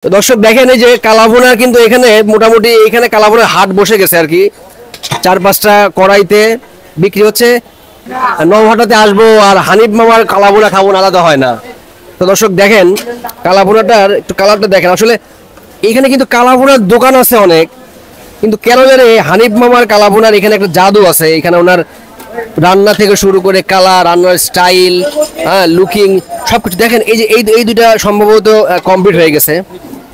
তো দর্শক দেখেন এই যে কালাভুনা কিন্তু এখানে মোটামুটি এখানে কালাভুনার হাট বসে গেছে আর কি। 4-5টা কড়াইতে বিক্রি হচ্ছে। নওহাটাতে আসবো আর হানিফ মামার কালাভুনা খাবো না, আলাদা হয় না। তো দর্শক দেখেন কালাভুনাটার একটু কালারটা দেখেন। আসলে এখানে কিন্তু কালাভুনার দোকান আছে অনেক, কিন্তু কেন জানে হানিফ মামার কালাভুনার এখানে একটা জাদু আছে। এখানে ওনার রান্না থেকে শুরু করে কালার, রান্নার স্টাইল, হ্যাঁ, লুকিং সবকিছু দেখেন। এই যে এই দুইটা সম্ভবত কমপ্লিট হয়ে গেছে,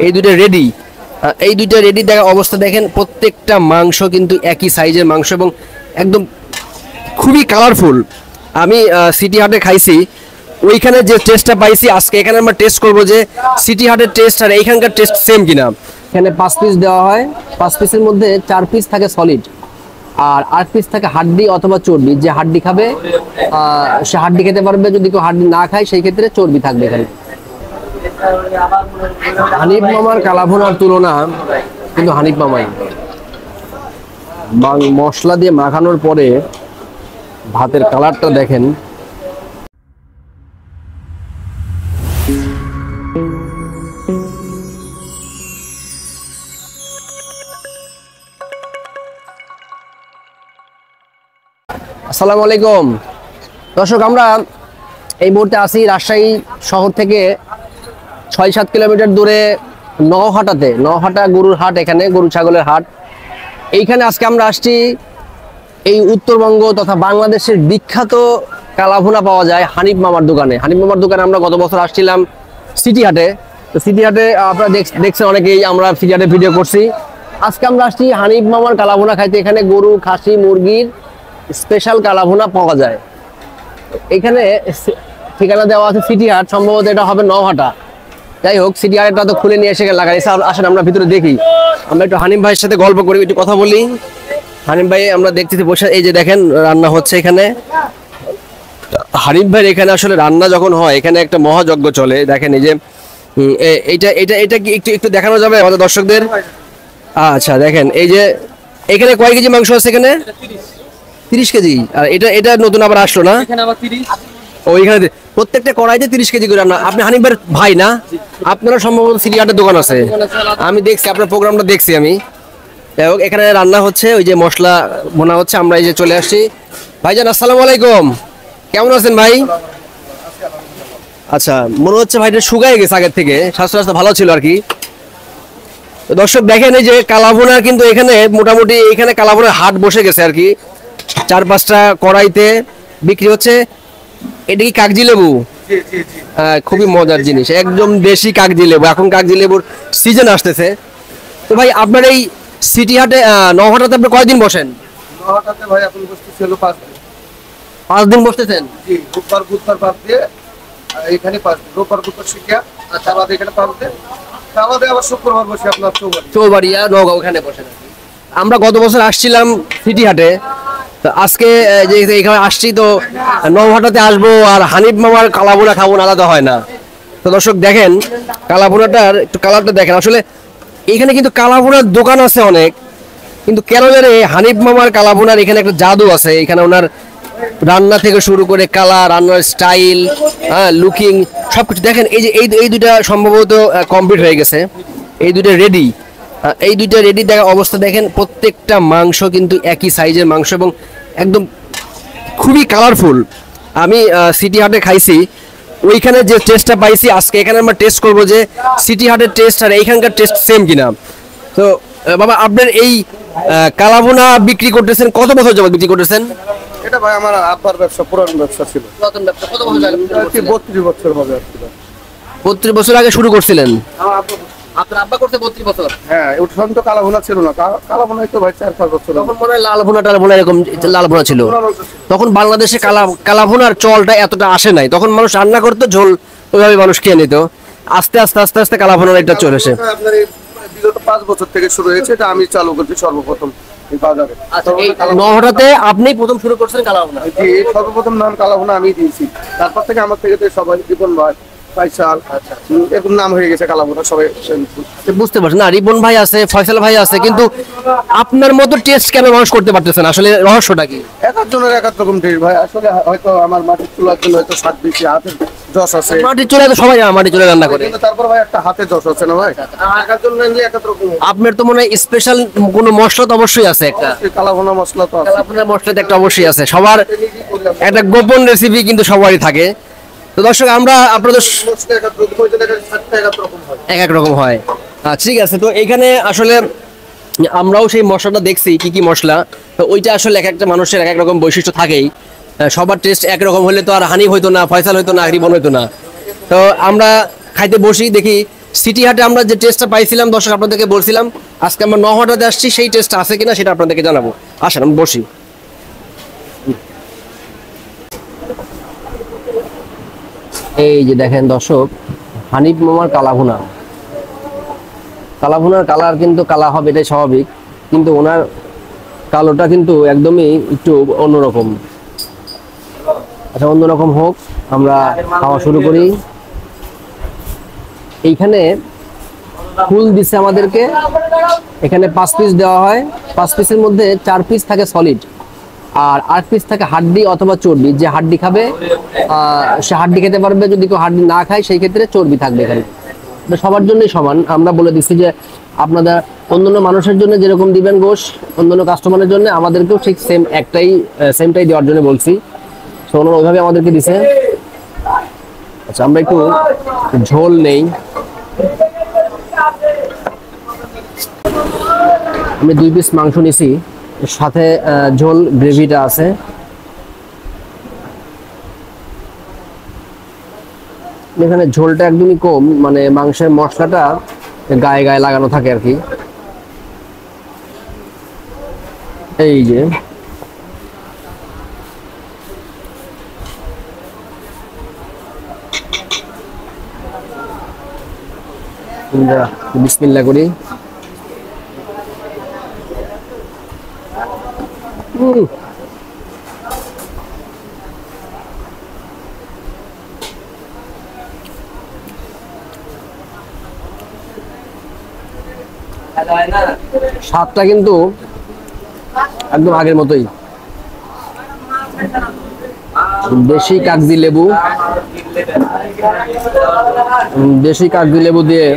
এই দুইটা রেডি। এই দুইটা রেডি দেখা অবস্থা দেখেন। প্রত্যেকটা মাংস কিন্তু একই সাইজের মাংস এবং একদম খুবই কালারফুল। আমি সিটি হাটে খাইছি, ওইখানে যে টেস্টটা পাইছি আজকে এখানে আমরা টেস্ট করবো যে সিটি হাটের টেস্ট আর এইখানকার টেস্ট সেম কিনা। এখানে 5 পিস দেওয়া হয়, 5 পিসের মধ্যে 4 পিস থাকে সলিড আর 8 পিস থাকে হাড্ডি অথবা চর্বি। যে হাড্ডি খাবে সে হাড্ডি খেতে পারবে, যদি কেউ হাড্ডি না খায় সেই ক্ষেত্রে চর্বি থাকবে এখানে। হানিফ মামার কালাভুনার তুলনা কিন্তু হানিফ মামাই। মশলা দিয়ে মাখানোর পরে ভাতের কালারটা দেখেন। আসসালামু আলাইকুম দর্শক, আমরা এই মুহূর্তে আছি রাজশাহী শহর থেকে 6-7 কিলোমিটার দূরে নওহাটাতে। নওহাটা গরুর হাট, এখানে গরু ছাগলের হাট। এইখানে আজকে আমরা আসছি এই উত্তরবঙ্গ তথা বাংলাদেশের বিখ্যাত কালাভুনা পাওয়া যায় হানিফ মামার দোকানে। হানিফ মামার দোকানে আমরা গত বছর আসছিলাম সিটি হাটে। তো সিটি হাটে আপনারা দেখছেন অনেকেই, আমরা সিটি হাটে ভিডিও করছি। আজকে আমরা আসছি হানিফ মামার কালাভুনা খাইতে। এখানে গরু, খাসি, মুরগির স্পেশাল কালাভুনা পাওয়া যায়। এখানে ঠিকানা দেওয়া আছে সিটি হাট, সম্ভবত এটা হবে নওহাটা। যাই হোক, সিটি হাটটা তো খুলে নিয়ে এসে লাগাই। আসেন আমরা ভিতরে দেখি, আমরা একটু হানিফ ভাইয়ের সাথে গল্প করি, একটু কথা বলি। হানিফ ভাই আমরা দেখতেছি বসে, এই যে দেখেন রান্না হচ্ছে এখানে। হানিফ ভাইয়ের এখানে আসলে রান্না যখন হয় এখানে একটা মহাযজ্ঞ চলে। দেখেন এই যে এইটা এটা এটা কি একটু একটু দেখানো যাবে আমাদের দর্শকদের? আচ্ছা দেখেন, এই যে এখানে কয় কেজি মাংস আছে? এখানে 30 কেজি। আর এটা নতুন আবার আসলো না? ওইখানে প্রত্যেকটা কড়াইতে 30 কেজি করে রান্না। আপনি হানিফ ভাইয়ের ভাই না? আপনারা সম্ভবত সিটি হাটের দোকান আছে, আমি দেখছি আপনার প্রোগ্রামটা দেখছি আমি। যাই হোক, এখানে রান্না হচ্ছে, ওই যে মশলা বোনা হচ্ছে। আমরা এই যে চলে আসছি। ভাইজান আসসালামু আলাইকুম, কেমন আছেন ভাই? আচ্ছা, মনে হচ্ছে ভাইটা শুকায় গেছে আগের থেকে, স্বাস্থ্য ভালো ছিল আর কি। দর্শক দেখেন এই যে কালাভুনা কিন্তু এখানে মোটামুটি এখানে কালাভুনার হাট বসে গেছে আর কি। 4-5টা কড়াইতে বিক্রি হচ্ছে। এটা কি কাগজি লেবু? খুবই মজার জিনিস, একদম দেশি কাগজি লেবু। এখন কাগজি লেবুর সিজন আসতেছে। তো ভাই আপনার এই সিটি হাটে নওহাটাতে আপনি কয়দিন বসেন? নওহাটাতে ভাই এখন বসতেছি হলো 5 দিন। 5 দিন বসতেছেন? জি, রোববার বুধবার বাদ দিয়ে এখানে 5 দিন। রোববার বুধবার শিখিয়া আর তার বাদে এখানে 5 দিন। তার বাদে আবার শুক্রবার বসে আপনার চৌবাড়িয়া নওগাঁ, ওখানে বসেন। আমরা গত বছর আসছিলাম সিটি হাটে, তো আজকে যে এখানে আসছি, তো নওহাটাতে আসবো আর হানিফ মামার কালাভুনা খাবো না, আলাদা হয় না। তো দর্শক দেখেন কালাভুনাটার একটু কালারটা দেখেন। আসলে এখানে কিন্তু কালাভুনার দোকান আছে অনেক, কিন্তু কেন জানে হানিফ মামার কালাভুনার এখানে একটা জাদু আছে। এখানে ওনার রান্না থেকে শুরু করে কালার, রান্নার স্টাইল, হ্যাঁ, লুকিং সবকিছু দেখেন। এই যে এই দুইটা সম্ভবত কমপ্লিট হয়ে গেছে, এই দুইটা রেডি। এই দুইটা রেডি দেখা অবস্থা দেখেন। প্রত্যেকটা মাংস কিন্তু একই সাইজের মাংস এবং একদম খুবই কালারফুল। আমি সিটি হাটে খাইছি, ওইখানে যে টেস্টটা পাইছি আজকে এখানে আমরা টেস্ট করবো যে সিটি হাটের টেস্ট আর এইখানকার টেস্ট সেম কিনা। তো বাবা, আপনার এই কালাভুনা বিক্রি করতেছেন কত বছর যাবত বিক্রি করতেছেন? এটা ভাই আমার আব্বার ব্যবসা, পুরান ব্যবসা ছিল। পুরাতন ব্যবসা কত বছর আগে? 32 বছর হবে। 32 বছর আগে শুরু করছিলেন? আমার আব্বা, আপনার আব্বা করতে 32 বছর? হ্যাঁ, ওঠন তো কালাভুনা ছিল না। কালাভুনাই তো ভাই 4-5 বছর। তখন মনে হয় লালভুনা টালভুনা এরকম লালভুনা ছিল। তখন বাংলাদেশে কালাভুনার চলটা এতটা আসে নাই। তখন মানুষ রান্না করতো, ঝোল ওইভাবে মানুষ খেয়ে নিত। আস্তে আস্তে আস্তে আস্তে কালাভুনার এটা চলেছে। আপনার এই বিগত 5 বছর থেকে শুরু হয়েছে। এটা আমি চালু করছি সর্বপ্রথম এই বাজারে। আচ্ছা, এই নওহাটাতে আপনি প্রথম শুরু করছেন কালাভুনা? জি, সর্বপ্রথম নাম কালাভুনা আমি দিয়েছি। তারপর থেকে আমার থেকে তো সবাই রিপন ভাই, ফয়সাল, এরকম নাম হয়ে গেছে কালাভুনা সবাই। বুঝতে পারছেন না, রিপন ভাই আছে, ফয়সাল ভাই আছে, কিন্তু আপনার মতো টেস্ট কেন মানুষ করতে পারতেছেন? আসলে রহস্যটা কি? এক একজনের এক এক রকম টেস্ট ভাই। আসলে হয়তো আমার মাটির চুলার জন্য হয়তো স্বাদ বেশি, হাতের যশ আছে, মাটির চুলায় তো সবাই মাটির চুলায় রান্না করে। কিন্তু তারপর ভাই একটা হাতে যশ আছে না ভাই, একার জন্য নিলে এক এক রকম। আপনার তো মনে হয় স্পেশাল কোনো মশলা তো অবশ্যই আছে একটা, কালাভুনা মশলা তো আছে, আপনার মশলা তো একটা অবশ্যই আছে, সবার একটা গোপন রেসিপি কিন্তু সবারই থাকে। তো দর্শক আমরা আপনাদের মশলা এক এক রকম, ওই যে দেখেন সাতটা এক এক রকম হয়। এক এক রকম হয়। ঠিক আছে, তো এখানে আসলে আমরাও সেই মশলাটা দেখছি কি কি মশলা, তো ওইটা আসলে এক একটা মানুষের এক এক রকম বৈশিষ্ট্য থাকেই। সবার টেস্ট একরকম হলে তো আর হানি হইতো না, ফয়সাল হইতো না, রিবন হইতো না। তো আমরা খাইতে বসি, দেখি সিটি হাটে আমরা যে টেস্টটা পাইছিলাম দর্শক আপনাদেরকে বলছিলাম, আজকে আমরা নহাটাতে আসছি, সেই টেস্টটা আছে কিনা সেটা আপনাদেরকে জানাবো। আসেন আমি বসি। এই যে দেখেন দর্শক, হানিফ মামার কালাভুনা। কালাভুনার কালার কিন্তু কালা হবে, এটাই স্বাভাবিক, কিন্তু ওনার কালোটা কিন্তু একদমই একটু অন্যরকম। আচ্ছা, অন্যরকম হোক, আমরা খাওয়া শুরু করি। এইখানে ফুল দিচ্ছে আমাদেরকে, এখানে 5 পিস দেওয়া হয়, 5 পিসের মধ্যে 4 পিস থাকে সলিড, আর 8 পিস থাকে হাড্ডি অথবা চর্বি। যে হাড্ডি খাবে সে হাড্ডি খেতে পারবে, যদি কেউ হাড্ডি না খায় সেই ক্ষেত্রে চর্বি থাকবে। এখানে এটা সবার জন্যই সমান। আমরা বলে দিচ্ছি যে আপনাদের অন্যান্য মানুষের জন্য যেরকম দিবেন গোশ, অন্যান্য কাস্টমারের জন্য আমাদেরকেও ঠিক সেমটাই দেওয়ার জন্য বলছি। তো ওনারা ওইভাবে আমাদেরকে দিছে। আচ্ছা, আমরা একটু ঝোল নেই। আমি 2 পিস মাংস নিছি, সাথে ঝোল গ্রেভিটা আছে। এখানে ঝোলটা একদমই কম, মানে মাংসের মশলাটা গায়ে গায়ে লাগানো থাকে আর কি। এই যে বিসমিল্লাহ করি। স্বাদটা কিন্তু একদম আগের মতোই। দেশি কাগজি লেবু দিয়ে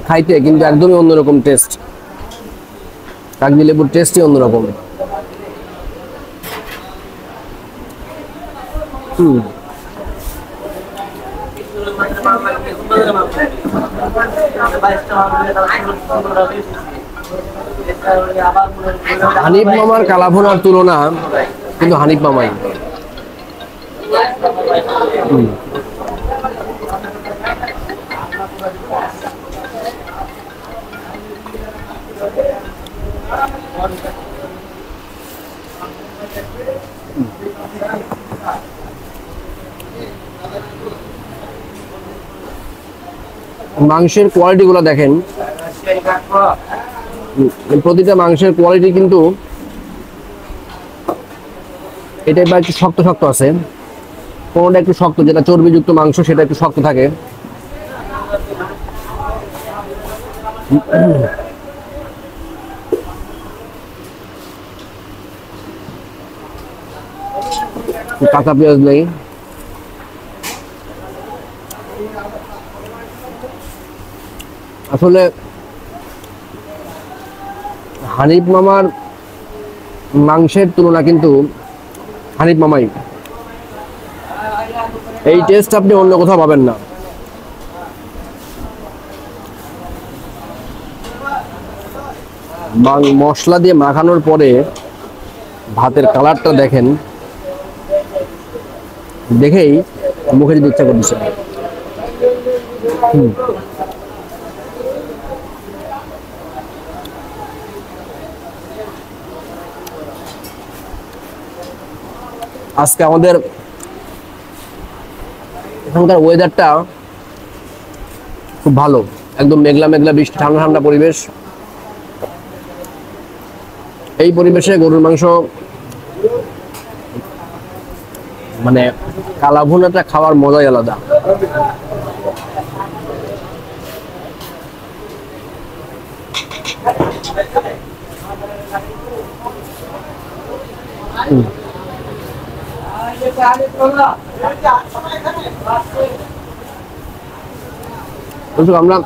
খাইতে কিন্তু একদমই অন্যরকম টেস্ট। কাগজি লেবুর টেস্টই অন্যরকম। হানিফ মামার কালাভুনার তুলনা কিন্তু হানিফ মামাই। মাংসের কোয়ালিটি গুলো দেখেন, প্রতিটা মাংসের কোয়ালিটি কিন্তু এটা বা একটু শক্ত শক্ত আছে, কোনটা একটু শক্ত, যেটা চর্বিযুক্ত মাংস সেটা একটু শক্ত থাকে। কাঁচা পেঁয়াজ নেই। আসলে হানিফ মামার মাংসের তুলনা কিন্তু হানিফ মামাই। এই টেস্ট আপনি অন্য কোথাও পাবেন না। মশলা দিয়ে মাখানোর পরে ভাতের কালারটা দেখেন, দেখেই মুখে যেতে ইচ্ছা করছে। আজকে আমাদের এখানকার ওয়েদারটা খুব ভালো, একদম মেঘলা মেঘলা বৃষ্টি, ঠান্ডা ঠান্ডা পরিবেশ। এই পরিবেশে গরুর মাংস মানে কালাভুনাটা খাওয়ার মজাই আলাদা। আমরা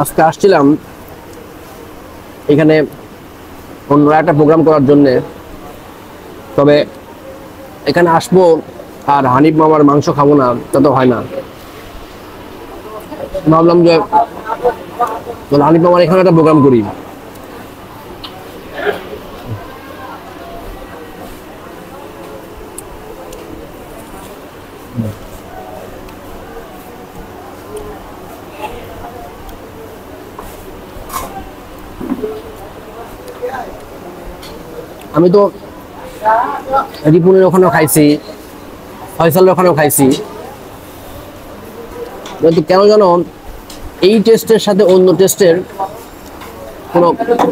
আজকে আসছিলাম এখানে অন্য একটা প্রোগ্রাম করার জন্যে, তবে এখানে আসবো আর হানিফ মামার মাংস খাবো না তা তো হয় না। ভাবলাম যে হানিফ মামার এখানে একটা প্রোগ্রাম করি। আমি তো রিপুনের ওখানেও খাইছি, ফয়সালের ওখানেও খাইছি, কিন্তু কেন যেন এই টেস্টের সাথে অন্য টেস্টের কোনো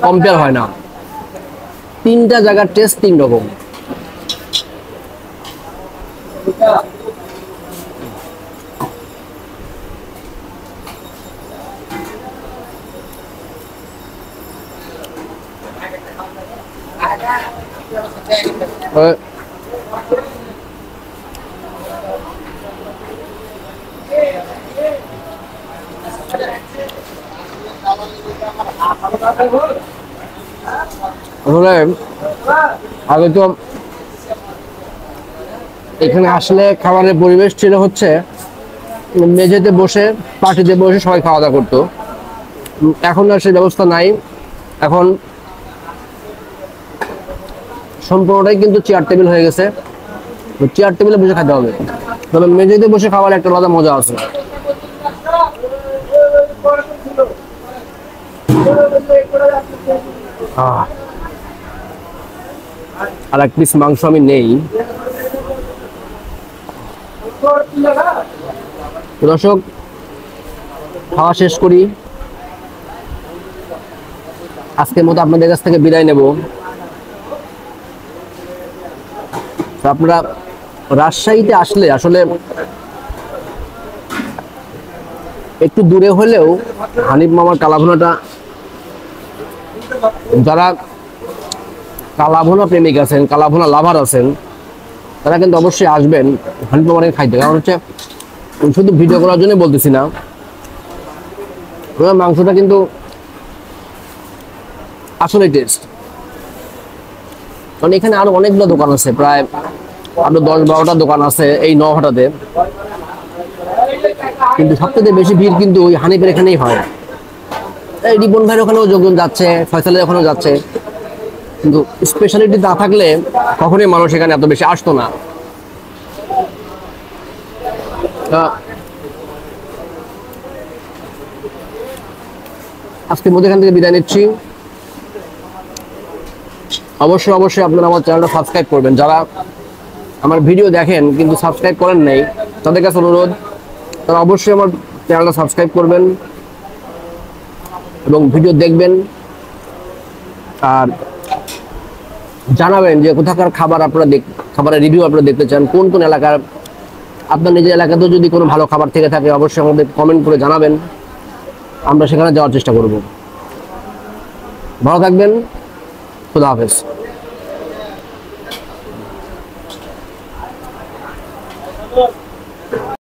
কম্পেয়ার হয় না। তিনটা জায়গার টেস্ট তিন রকম। আগে তো এখানে আসলে খাবারের পরিবেশ ছিল হচ্ছে মেঝেতে বসে পার্টিতে বসে সবাই খাওয়া দাওয়া করতো। এখন আর সেই ব্যবস্থা নাই। এখন সম্পূর্ণটাই কিন্তু চেয়ার টেবিল হয়ে গেছে। চেয়ার টেবিলে বসে খেতে হবে, তবে মেঝেতে বসে খাওয়ার একটা আলাদা মজা আছে। আর এক পিস মাংস আমি নেই। দর্শক, খাওয়া শেষ করি, আজকের মতো আপনাদের কাছ থেকে বিদায় নেব। আপনারা রাজশাহীতে আসলে আসলে একটু দূরে হলেও হানিফ মামার কালাভুনাটা, যারা কালাভুনা প্রেমিক আছেন, কালাভুনা লাভার আছেন, তারা কিন্তু অবশ্যই আসবেন হানিফ মামার খাইতে। কারণ হচ্ছে শুধু ভিডিও করার জন্য বলতেছি না, মাংসটা কিন্তু আসলে টেস্ট। কারণ এখানে আরো অনেকগুলো দোকান আছে, প্রায় আরো 10-12টা দোকান আছে এই নওহাটাতে, কিন্তু সবথেকে বেশি ভিড় কিন্তু ওই হানিফের এখানেই হয়। এই রিপন ভাইয়ের ওখানেও যোগদান যাচ্ছে, ফয়সালের ওখানেও যাচ্ছে, কিন্তু স্পেশালিটি না থাকলে কখনোই মানুষ এখানে এত বেশি আসতো না। আজকের মধ্যে এখান থেকে বিদায় নিচ্ছি। অবশ্যই অবশ্যই আপনারা আমার চ্যানেলটা সাবস্ক্রাইব করবেন। যারা আমার ভিডিও দেখেন কিন্তু সাবস্ক্রাইব করেন নাই, তাদের কাছে অনুরোধ, তারা অবশ্যই আমার চ্যানেলটা সাবস্ক্রাইব করবেন এবং ভিডিও দেখবেন, আর জানাবেন যে কোথাকার খাবার আপনারা খাবারের রিভিউ আপনারা দেখতে চান, কোন কোন এলাকার। আপনার নিজের এলাকাতেও যদি কোনো ভালো খাবার থেকে থাকে অবশ্যই আমাদের কমেন্ট করে জানাবেন, আমরা সেখানে যাওয়ার চেষ্টা করব। ভালো থাকবেন, খুদা হাফেজ।